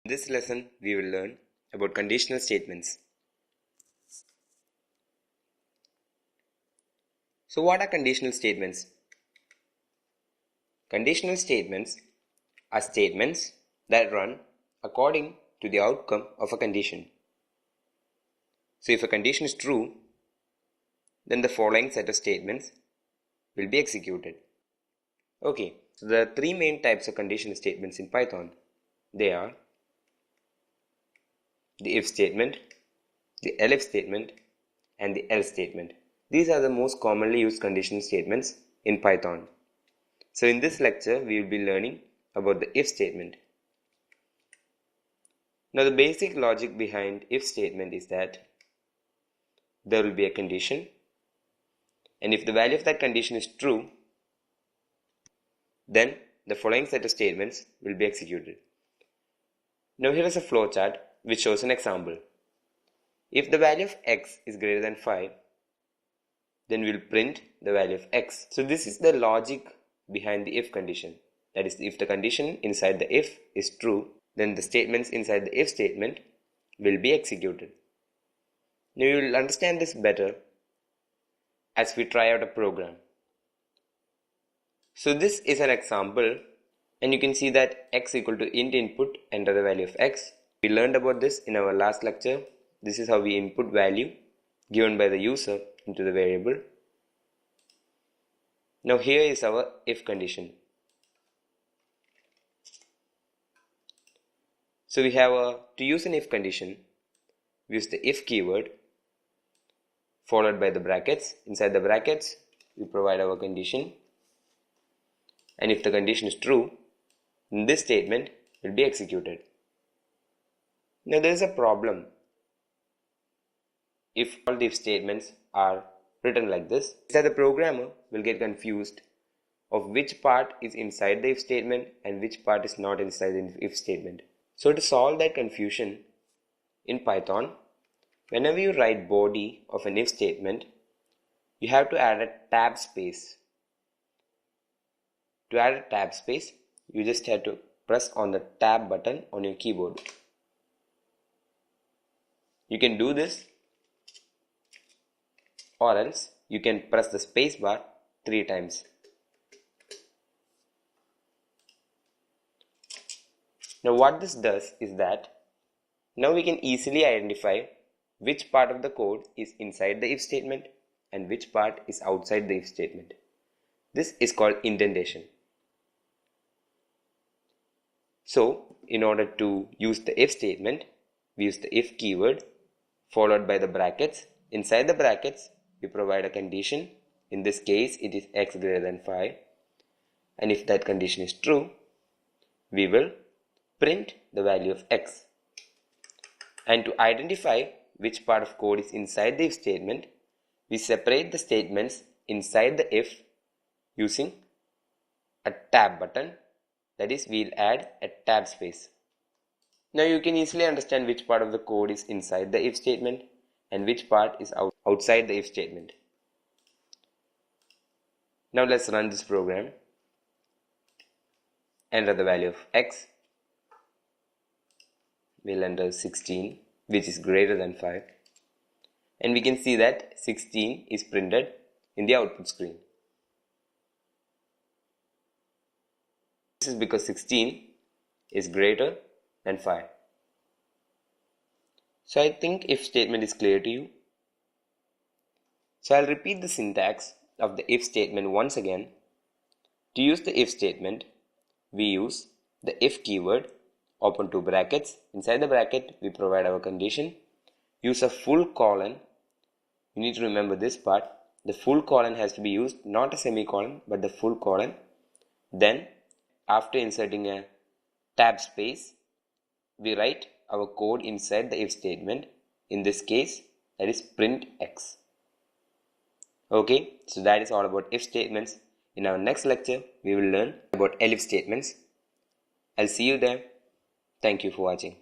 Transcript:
In this lesson, we will learn about conditional statements. So what are conditional statements? Conditional statements are statements that run according to the outcome of a condition. So if a condition is true, then the following set of statements will be executed. Okay, so there are three main types of conditional statements in Python. They are the if statement, the elif statement, and the else statement. These are the most commonly used conditional statements in Python. So in this lecture, we will be learning about the if statement. Now the basic logic behind if statement is that there will be a condition, and if the value of that condition is true, then the following set of statements will be executed. Now here is a flowchart which shows an example. If the value of x is greater than 5, then we will print the value of x. So this is the logic behind the if condition. That is, if the condition inside the if is true, then the statements inside the if statement will be executed. Now you will understand this better as we try out a program. So this is an example, and you can see that x equal to int input, enter the value of x. We learned about this in our last lecture. This is how we input value given by the user into the variable. Now here is our if condition. So we have to use an if condition, we use the if keyword followed by the brackets. Inside the brackets, we provide our condition, and if the condition is true, then this statement will be executed. Now there is a problem. If all the if statements are written like this, is that the programmer will get confused of which part is inside the if statement and which part is not inside the if statement. So to solve that confusion in Python, whenever you write body of an if statement, you have to add a tab space. To add a tab space, you just have to press on the tab button on your keyboard. You can do this, or else you can press the space bar 3 times. Now what this does is that now we can easily identify which part of the code is inside the if statement and which part is outside the if statement. This is called indentation. So in order to use the if statement, we use the if keyword followed by the brackets. Inside the brackets, we provide a condition. In this case, it is x greater than 5. And if that condition is true, we will print the value of x. And to identify which part of code is inside the if statement, we separate the statements inside the if using a tab button. That is, we'll add a tab space. Now you can easily understand which part of the code is inside the if statement and which part is outside the if statement. Now let's run this program. Enter the value of x. We'll enter 16, which is greater than 5. And we can see that 16 is printed in the output screen. This is because 16 is greater than 5. So I think if statement is clear to you. So I'll repeat the syntax of the if statement once again. To use the if statement, we use the if keyword, open 2 brackets. Inside the bracket, we provide our condition. Use a full colon. You need to remember this part. The full colon has to be used, not a semicolon, but the full colon. Then, after inserting a tab space, we write our code inside the if statement. In this case, that is print x. Okay, so that is all about if statements. In our next lecture, we will learn about elif statements. I'll see you there. Thank you for watching.